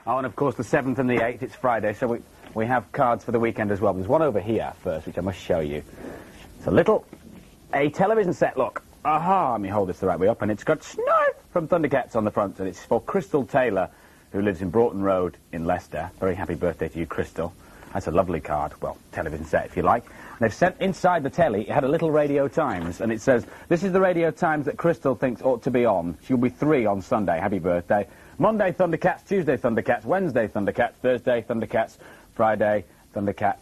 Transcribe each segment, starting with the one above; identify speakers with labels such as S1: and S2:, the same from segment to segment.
S1: Oh, and of course the 7th and the 8th, it's Friday, so we have cards for the weekend as well. There's one over here first, which I must show you. It's a television set, look. Aha, let me hold this the right way up, and it's got Snarf from Thundercats on the front, and it's for Crystal Taylor, who lives in Broughton Road in Leicester. Very happy birthday to you, Crystal. That's a lovely card. Well, television set, if you like. And they've sent inside the telly, it had a little Radio Times, and it says, this is the Radio Times that Crystal thinks ought to be on. She'll be 3 on Sunday. Happy birthday. Monday, Thundercats. Tuesday, Thundercats. Wednesday, Thundercats. Thursday, Thundercats. Friday, Thundercats.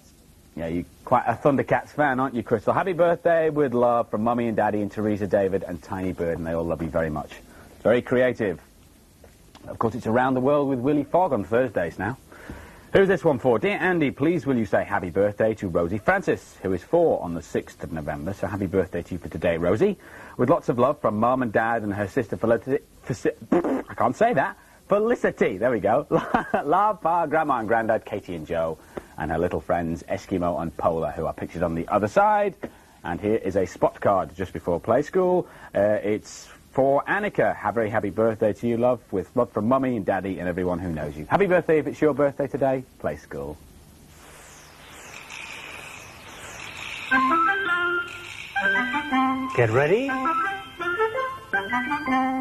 S1: Yeah, you're quite a Thundercats fan, aren't you, Crystal? Happy birthday with love from Mummy and Daddy and Teresa, David and Tiny Bird, and they all love you very much. Very creative. Of course, it's Around the World with Willie Fogg on Thursdays now. Who's this one for? Dear Andy, please will you say happy birthday to Rosie Francis, who is 4 on the 6th of November. So happy birthday to you for today, Rosie. With lots of love from Mum and Dad and her sister Felicity. I can't say that. Felicity, there we go. Love for Grandma and Grandad, Katie and Joe, and her little friends Eskimo and Polar, who are pictured on the other side. And here is a spot card just before play school. It's for Annika. Have a very happy birthday to you, love, with love from Mummy and Daddy and everyone who knows you. Happy birthday if it's your birthday today. Play school.
S2: Get ready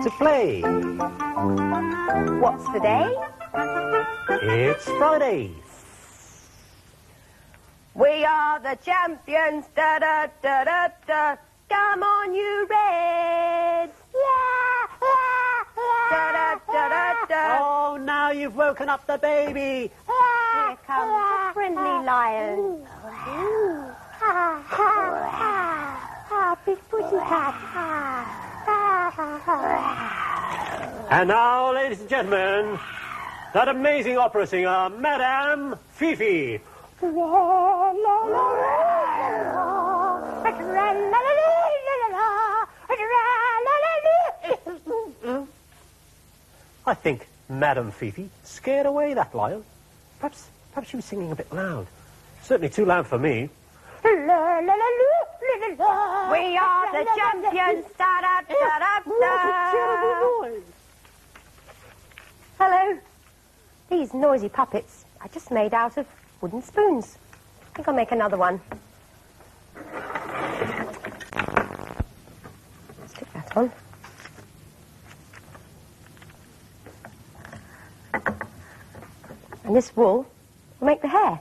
S2: to play.
S3: What's the day?
S2: It's Friday.
S3: We are the champions, da-da-da-da-da. Come on, you Reds. Da-da-da-da-da.
S2: Oh, now you've woken up the baby.
S3: Here comes the friendly lion. Big pussycat.
S2: And now, ladies and gentlemen, that amazing opera singer, Madame Fifi. I think Madame Fifi scared away that lion. Perhaps she was singing a bit loud. Certainly too loud for me.
S3: We are the champions. Hello. These noisy puppets are just made out of wooden spoons. I think I'll make another one. Stick that on. And this wool will make the hair.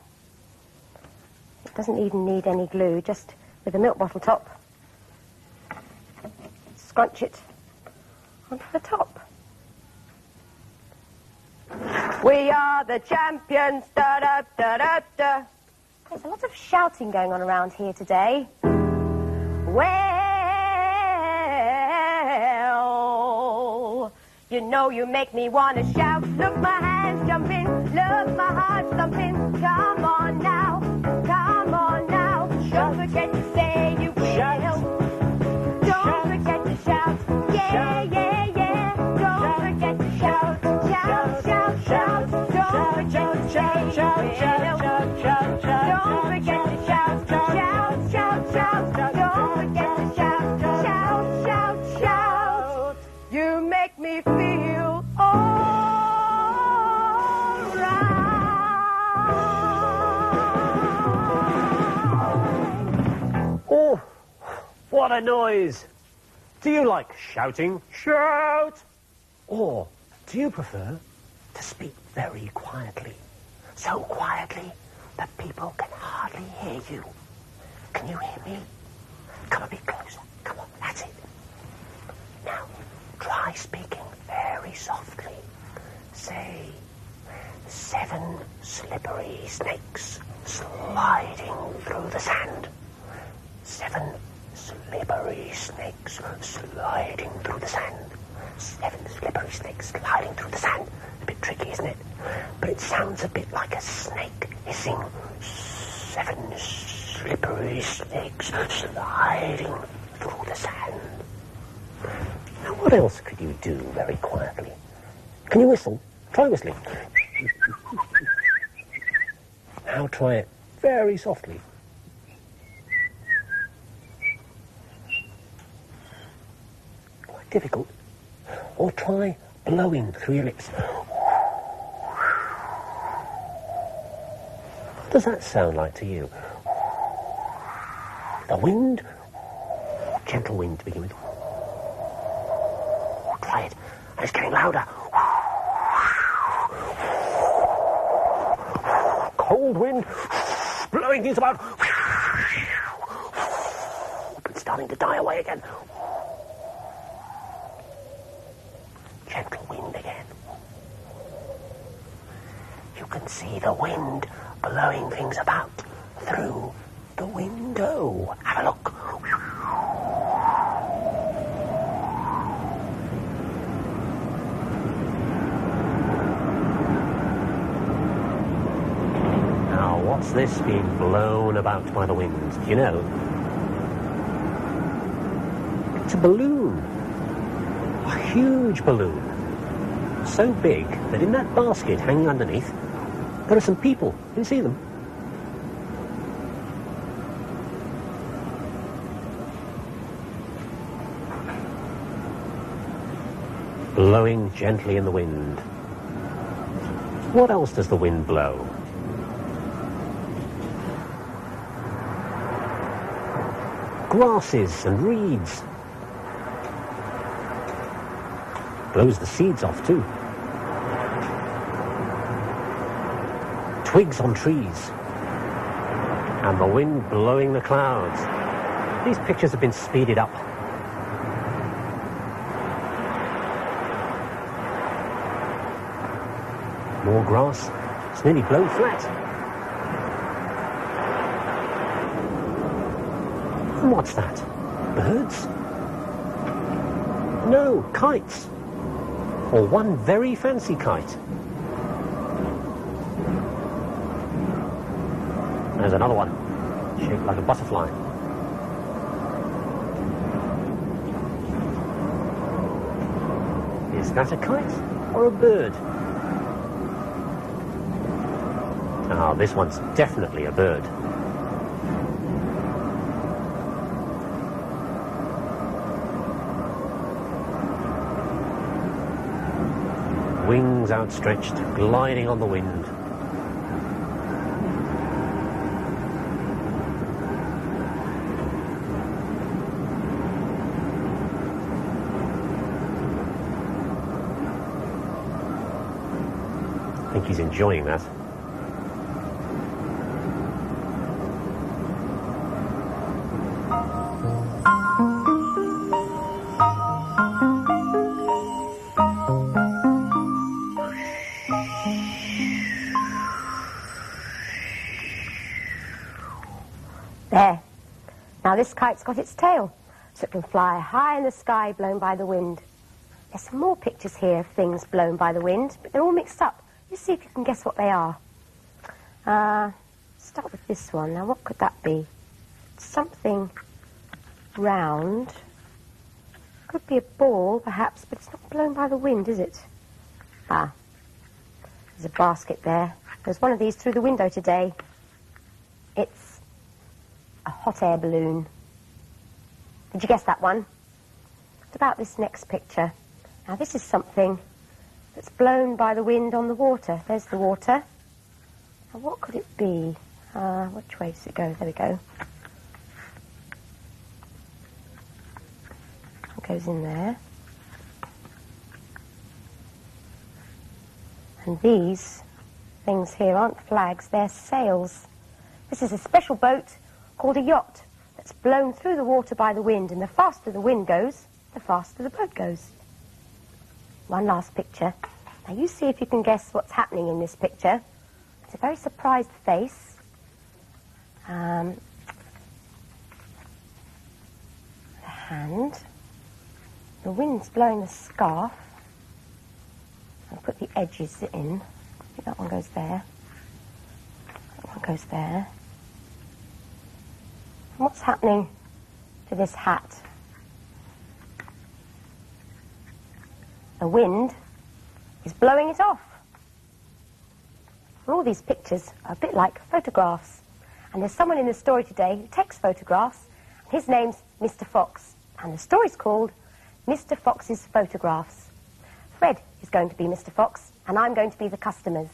S3: It doesn't even need any glue, just with a milk bottle top. Scrunch it onto the top. We are the champions, da-da-da-da-da. There's a lot of shouting going on around here today. Well, you know you make me want to shout. Look, my hands jumping, look, my heart thumping. Come on now, come on now. Don't forget to say you will. Don't forget to shout. Yeah, yeah, yeah. Don't forget to shout. Shout, shout, shout. Don't forget to shout, shout, shout, shout, shout, shout. Don't forget to shout, shout, shout, shout. Don't forget to shout, shout, shout, shout. You make me feel alright.
S2: Oh, what a noise. Do you like shouting? Shout! Or do you prefer to speak very quietly? So quietly that people can hardly hear you. Can you hear me? Come a bit closer. Come on, that's it. Now, try speaking very softly. Say, 7 slippery snakes sliding through the sand. 7 slippery snakes sliding through the sand. 7 slippery snakes sliding through the sand. A bit tricky, isn't it? But it sounds a bit like a snake hissing. 7 slippery snakes sliding through the sand. Now, what else could you do very quietly? Can you whistle? Try whistling. Now try it very softly. Quite difficult. Or try blowing through your lips. does that sound like to you? The wind? Gentle wind to begin with. Try it. And it's getting louder. Cold wind, blowing things about. It's starting to die away again. Gentle wind again. You can see the wind blowing things about through the window. Have a look. Now, what's this being blown about by the wind? Do you know? It's a balloon. A huge balloon. So big that in that basket hanging underneath, there are some people. You can see them. Blowing gently in the wind. What else does the wind blow? Grasses and reeds. Blows the seeds off too. Twigs on trees. And the wind blowing the clouds. These pictures have been speeded up. More grass. It's nearly blown flat. And what's that? Birds? No, kites. Or one very fancy kite. There's another one, shaped like a butterfly. Is that a kite or a bird? Ah, this one's definitely a bird. Wings outstretched, gliding on the wind. I think he's enjoying that.
S3: There. Now this kite's got its tail, so it can fly high in the sky, blown by the wind. There's some more pictures here of things blown by the wind, but they're all mixed up. You see if you can guess what they are. Start with this one. Now, what could that be? Something round. Could be a ball, perhaps, but it's not blown by the wind, is it? Ah, there's a basket there. There's one of these through the window today. It's a hot air balloon. Did you guess that one? What about this next picture? Now, this is something that's blown by the wind on the water. There's the water. Now, what could it be? Which way does it go? There we go. It goes in there. And these things here aren't flags, they're sails. This is a special boat called a yacht that's blown through the water by the wind, and the faster the wind goes, the faster the boat goes. One last picture. Now you see if you can guess what's happening in this picture. It's a very surprised face. The hand. The wind's blowing the scarf. I'll put the edges in. I think that one goes there. That one goes there. And what's happening to this hat? The wind is blowing it off. All these pictures are a bit like photographs. And there's someone in the story today who takes photographs. His name's Mr. Fox. And the story's called Mr. Fox's Photographs. Fred is going to be Mr. Fox, and I'm going to be the customers.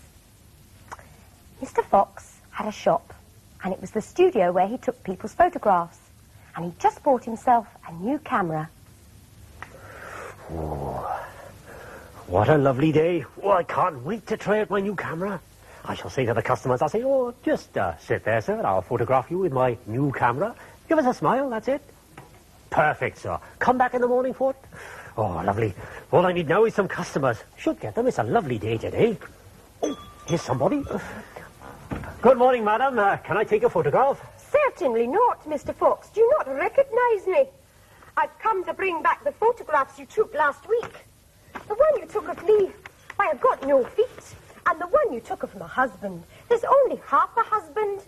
S3: Mr. Fox had a shop, and it was the studio where he took people's photographs. And he just bought himself a new camera.
S2: Oh, what a lovely day. Oh, I can't wait to try out my new camera. I shall say to the customers, I'll say, oh, just sit there, sir, and I'll photograph you with my new camera. Give us a smile, that's it. Perfect, sir. Come back in the morning for it. Oh, lovely. All I need now is some customers. Should get them. It's a lovely day today. Oh, here's somebody. Good morning, madam. Can I take a photograph?
S3: Certainly not, Mr. Fox. Do you not recognize me? I've come to bring back the photographs you took last week. The one you took of me, why, I've got no feet. And the one you took of my husband, there's only half a husband.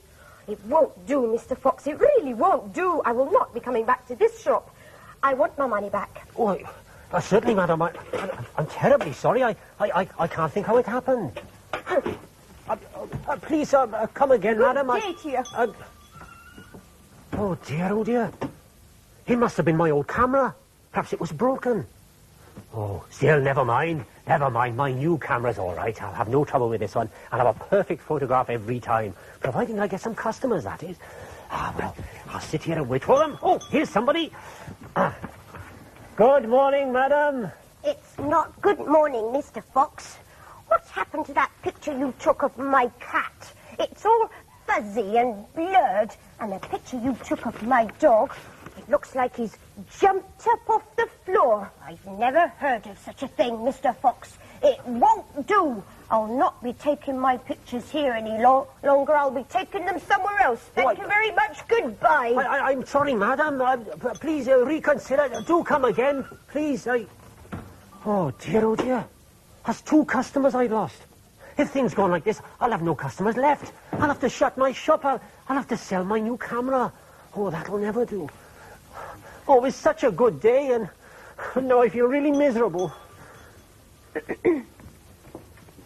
S3: It won't do, Mr. Fox. It really won't do. I will not be coming back to this shop. I want my money back.
S2: Oh, certainly, madam. I'm terribly sorry. I can't think how it happened. Please, come again, madam.
S3: Day to you.
S2: Oh, dear. It must have been my old camera. Perhaps it was broken. Oh, still, never mind. Never mind. My new camera's all right. I'll have no trouble with this one. I'll have a perfect photograph every time. Providing I get some customers, that is. Well, I'll sit here and wait for them. Oh, here's somebody. Good morning, madam.
S3: It's not good morning, Mr. Fox. What's happened to that picture you took of my cat? It's all fuzzy and blurred. And the picture you took of my dog, it looks like he's jumped up off the floor. I've never heard of such a thing, Mr. Fox. It won't do. I'll not be taking my pictures here any longer. I'll be taking them somewhere else. Thank you very much. Goodbye.
S2: I'm sorry, madam. Please reconsider. Do come again. Please, Oh, dear. That's 2 customers I lost. If things go on like this, I'll have no customers left. I'll have to shut my shop. I'll have to sell my new camera. Oh, that'll never do. Oh, it was such a good day, and now I feel really miserable.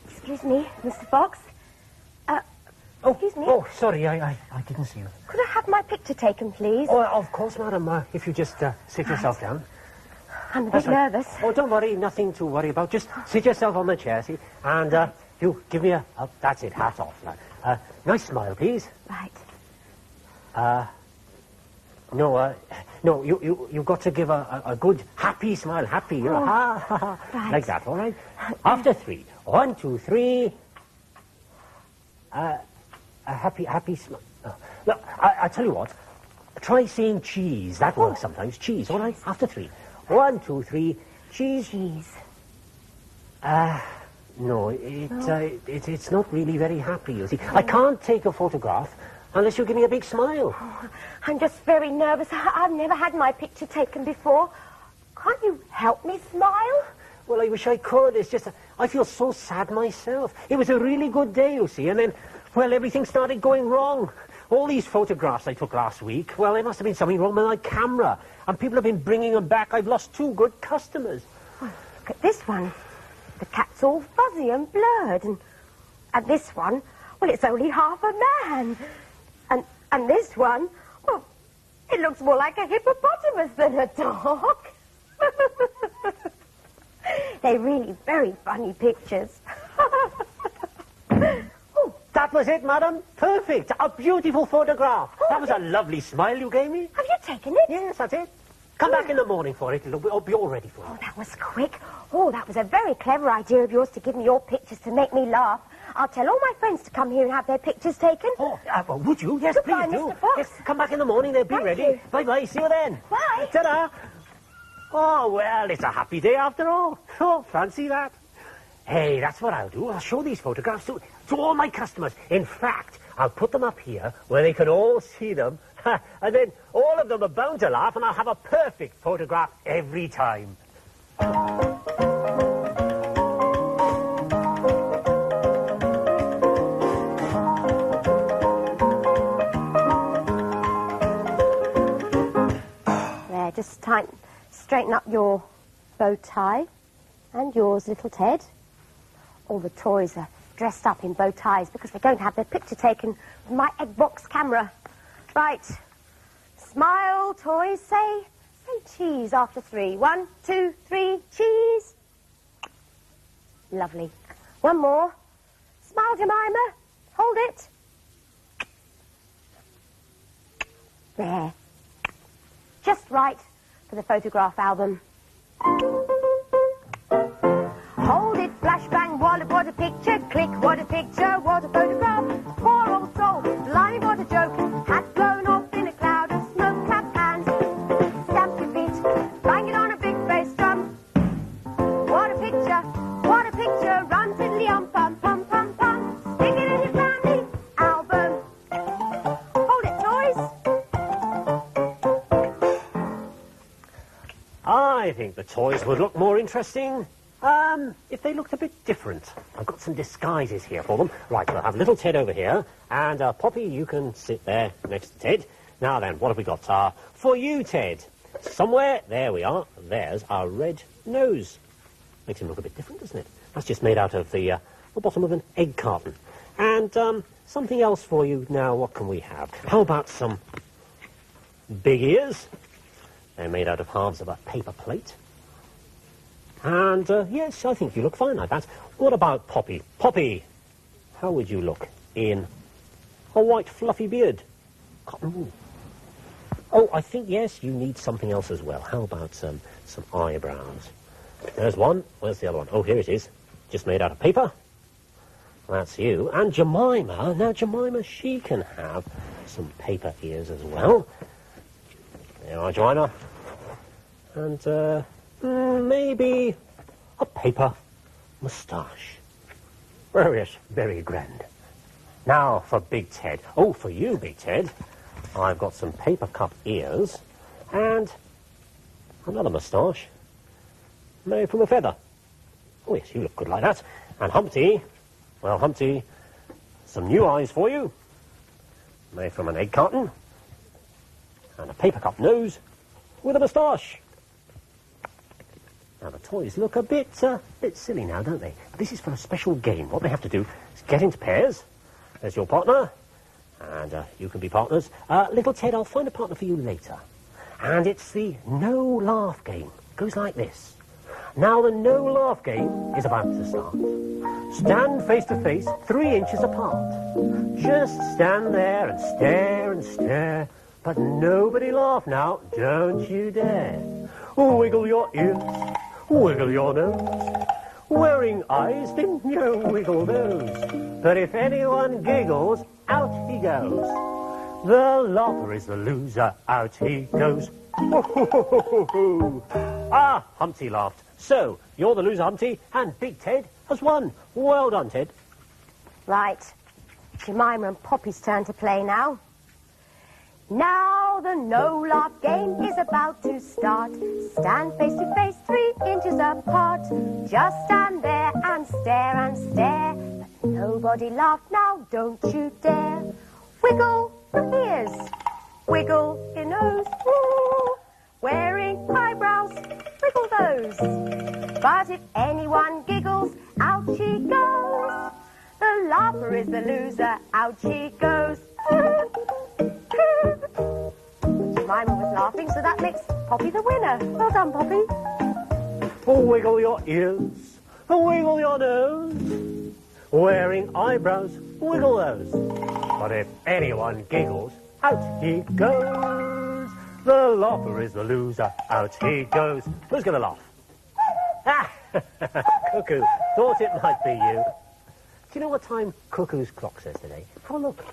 S3: Excuse me, Mr. Fox. Excuse me.
S2: Oh, sorry, I didn't see you.
S3: Could I have my picture taken, please?
S2: Oh, of course, madam. If you just sit yourself down.
S3: I'm a bit nervous.
S2: Oh, don't worry. Nothing to worry about. Just sit yourself on the chair, see? And you give me that's it, hat off. Nice smile, please.
S3: Right.
S2: No, you've got to give a good, happy smile. Happy,
S3: Right.
S2: Like that, all right? After 3. 1, 2, 3. A happy smile. Look, I tell you what. Try saying cheese. That works sometimes. Cheese, all right? After 3. 1, 2, 3. Cheese.
S3: Cheese.
S2: No, it's not really very happy, you see. I can't take a photograph unless you give me a big smile.
S3: Oh, I'm just very nervous. I've never had my picture taken before. Can't you help me smile?
S2: Well, I wish I could. It's just, I feel so sad myself. It was a really good day, you see, and then, well, everything started going wrong. All these photographs I took last week, well, there must have been something wrong with my camera, and people have been bringing them back. I've lost 2 good customers.
S3: Oh, look at this one. The cat's all fuzzy and blurred, and this one, well, it's only half a man. And this one, well, it looks more like a hippopotamus than a dog. They're really very funny pictures.
S2: Oh, that was it, madam. Perfect. A beautiful photograph. That was a lovely smile you gave me.
S3: Have you taken it?
S2: Yes, that's it. Come back in the morning for it. It'll be all ready for you.
S3: Oh, that was quick. Oh, that was a very clever idea of yours to give me your pictures to make me laugh. I'll tell all my friends to come here and have their pictures taken.
S2: Oh, well, would you? Yes,
S3: Goodbye,
S2: please do.
S3: Mr. Fox.
S2: Yes, come back in the morning. They'll be
S3: Thank
S2: ready.
S3: you.
S2: Bye-bye. See you then.
S3: Bye.
S2: Ta-da. Oh, well, it's a happy day after all. Oh, fancy that. Hey, that's what I'll do. I'll show these photographs to all my customers. In fact, I'll put them up here where they can all see them. And then all of them are bound to laugh, and I'll have a perfect photograph every time.
S3: There, just straighten up your bow tie. And yours, little Ted. All the toys are dressed up in bow ties because they're going to have their picture taken with my egg box camera. Right. Smile, toys. Say cheese after 3. 1, 2, 3, cheese. Lovely. One more. Smile, Jemima. Hold it. There. Just right for the photograph album. Hold it, flash bang, wallop, what a picture, click, what a picture, what a photograph. Poor old soul, blimey, what a joke, hat blown off in a cloud of smoke, clap hands, stamp your feet, bang it on a big bass drum. What a picture, run tiddly um pum pum pum pum, stick it in your family album. Hold it, toys.
S2: I think the toys would look more interesting if they looked a bit different. I've got some disguises here for them. Right, we'll have little Ted over here, and Poppy, you can sit there next to Ted. Now then, what have we got? For you, Ted, somewhere, there we are, there's our red nose. Makes him look a bit different, doesn't it? That's just made out of the bottom of an egg carton. And something else for you now, what can we have? How about some big ears? They're made out of halves of a paper plate. And, yes, I think you look fine like that. What about Poppy? Poppy, how would you look in a white fluffy beard? Cotton wool. Oh, I think, yes, you need something else as well. How about some eyebrows? There's one. Where's the other one? Oh, here it is. Just made out of paper. That's you. And Jemima. Now, Jemima, she can have some paper ears as well. There are, Jemima. And, maybe a paper moustache. Oh, yes, very grand. Now for Big Ted. Oh, for you, Big Ted, I've got some paper cup ears and another moustache made from a feather. Oh, yes, you look good like that. And Humpty, well, Humpty, some new eyes for you, made from an egg carton and a paper cup nose with a moustache. Now, the toys look a bit silly now, don't they? But this is for a special game. What they have to do is get into pairs. There's your partner, and you can be partners. Little Ted, I'll find a partner for you later. And it's the no-laugh game. It goes like this. Now, the no-laugh game is about to start. Stand face to face, 3 inches apart. Just stand there and stare, but nobody laugh now, don't you dare. Wiggle your ears, wiggle your nose. Wearing eyes, then you wiggle those. But if anyone giggles, out he goes. The laugher is the loser, out he goes. Ah, Humpty laughed. So, you're the loser, Humpty, and Big Ted has won. Well done, Ted.
S3: Right. Jemima and Poppy's turn to play now. Now the no-laugh game is about to start. Stand face to face, 3 inches apart. Just stand there and stare. But nobody laugh now, don't you dare. Wiggle your ears, wiggle your nose. Woo. Wearing eyebrows, wiggle those. But if anyone giggles, out she goes. The laugher is the loser, out she goes. Jemima was laughing, so that makes Poppy the winner. Well done, Poppy.
S2: Wiggle your ears, wiggle your nose. Wearing eyebrows, wiggle those. But if anyone giggles, out he goes. The laugher is the loser, out he goes. Who's going to laugh? Ah, Cuckoo, thought it might be you. Do you know what time Cuckoo's clock says today? Have a look.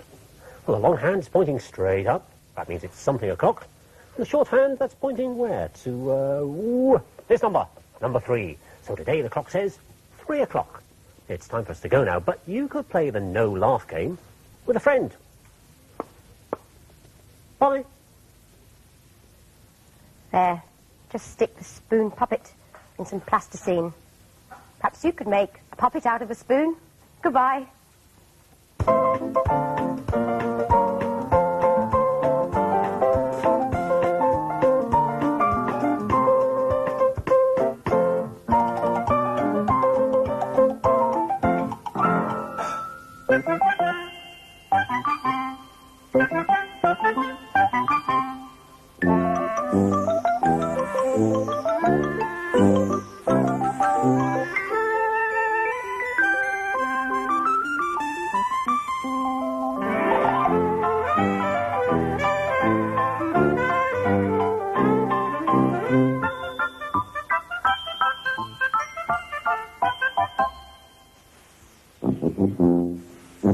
S2: Well, the long hand's pointing straight up. That means it's something o'clock. And the short hand, that's pointing where? To, this number, number 3. So today the clock says 3 o'clock. It's time for us to go now, but you could play the no-laugh game with a friend. Bye.
S3: There. Just stick the spoon puppet in some plasticine. Perhaps you could make a puppet out of a spoon. Goodbye.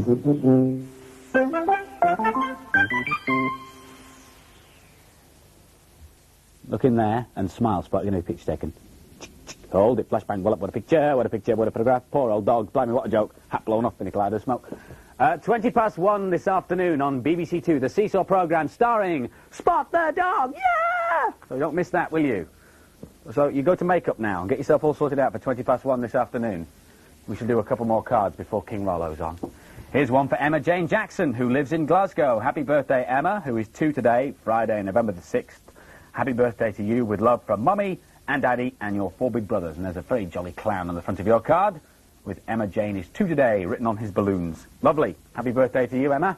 S1: Look in there and smile, Spot. You know, picture taken. Hold it, flashbang, well up, what a picture, what a picture, what a photograph. Poor old dog, blimey, what a joke. Hat blown off in a cloud of smoke. 1:20 this afternoon on BBC Two, the Seesaw programme starring Spot the Dog. Yeah! So don't miss that, will you? So you go to makeup now and get yourself all sorted out for 1:20 this afternoon. We should do a couple more cards before King Rollo's on. Here's one for Emma Jane Jackson, who lives in Glasgow. Happy birthday, Emma, who is 2 today, Friday, November the 6th. Happy birthday to you, with love from Mummy and Daddy and your 4 big brothers. And there's a very jolly clown on the front of your card with Emma Jane is 2 today written on his balloons. Lovely. Happy birthday to you, Emma.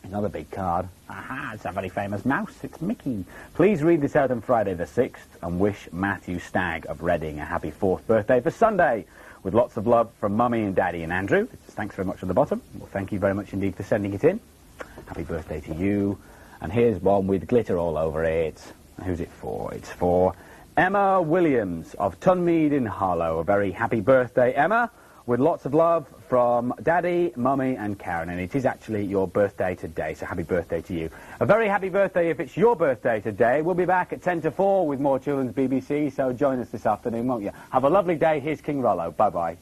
S1: Another big card. Aha, it's a very famous mouse. It's Mickey. Please read this out on Friday the 6th and wish Matthew Stagg of Reading a happy 4th birthday for Sunday. With lots of love from Mummy and Daddy and Andrew. It says thanks very much on the bottom. Well, thank you very much indeed for sending it in. Happy birthday to you. And here's one with glitter all over it. Who's it for? It's for Emma Williams of Tunmead in Harlow. A very happy birthday, Emma, with lots of love from Daddy, Mummy and Karen. And it is actually your birthday today, so happy birthday to you. A very happy birthday if it's your birthday today. We'll be back at 10 to 4 with more Children's BBC, so join us this afternoon, won't you? Have a lovely day. Here's King Rollo. Bye-bye.